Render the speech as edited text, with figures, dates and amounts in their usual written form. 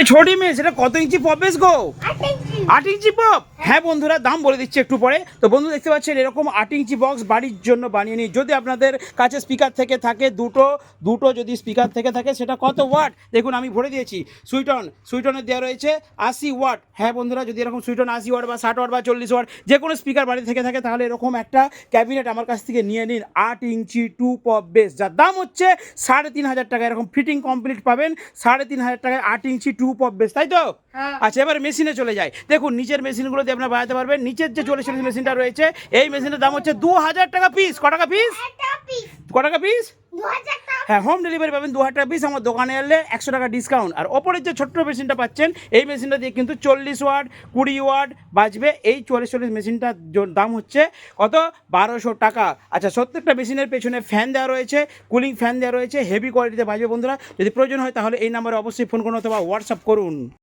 ছোটি মেয়ে সেটা কত ইঞ্চি পপ বেশ গো? 8 ইঞ্চি পপ। হ্যাঁ বন্ধুরা, দাম বলে দিচ্ছি একটু পরে। তো বন্ধু দেখতে পাচ্ছেন এরকম 8 ইঞ্চি বক্স বাড়ির জন্য বানিয়ে নিই। যদি আপনাদের কাছে স্পিকার থেকে থাকে দুটো যদি স্পিকার থেকে থাকে, সেটা কত ওয়াট দেখুন আমি ভরে দিয়েছি। সুইটনের দেওয়া রয়েছে 80 ওয়াট। হ্যাঁ বন্ধুরা, যদি এরকম সুইটন 80 ওয়াট বা 60 ওয়াট বা 40 ওয়াট যে কোনো স্পিকার বাড়ি থেকে থাকে, তাহলে এরকম একটা ক্যাবিনেট আমার কাছ থেকে নিয়ে নিন। 8 ইঞ্চি 2 পপ বেস, যার দাম হচ্ছে 3,500 টাকা। এরকম ফিটিং কমপ্লিট পাবেন 3,500 টাকায় 8 ইঞ্চি 2 পপ বেস, তাই তো? আচ্ছা, এবার মেশিনে চলে যায়। দেখুন নিচের মেশিনগুলো দিয়ে আপনারা বাজাতে পারবেন। নিচের যে 40 মেশিনটা রয়েছে, এই মেশিনের দাম হচ্ছে 2,000 টাকা পিস। ক টাকা পিস? ক টাকা পিস? হ্যাঁ, হোম ডেলিভারি পাবেন 2,000 টাকা পিস। আমার দোকানে এলে 100 টাকা ডিসকাউন্ট। আর ওপরের যে ছোট্ট মেশিনটা পাচ্ছেন, এই মেশিনটা দিয়ে কিন্তু 40 ওয়াট 20 ওয়াট বাজবে। এই 40 মেশিনটার দাম হচ্ছে কত? 1,200 টাকা। আচ্ছা, প্রত্যেকটা মেশিনের পেছনে ফ্যান দেওয়া রয়েছে, কুলিং ফ্যান দেওয়া রয়েছে, হেভি কোয়ালিটিতে বাজবে বন্ধুরা। যদি প্রয়োজন হয় তাহলে এই নাম্বারে অবশ্যই ফোন করুন অথবা হোয়াটসঅ্যাপ করুন।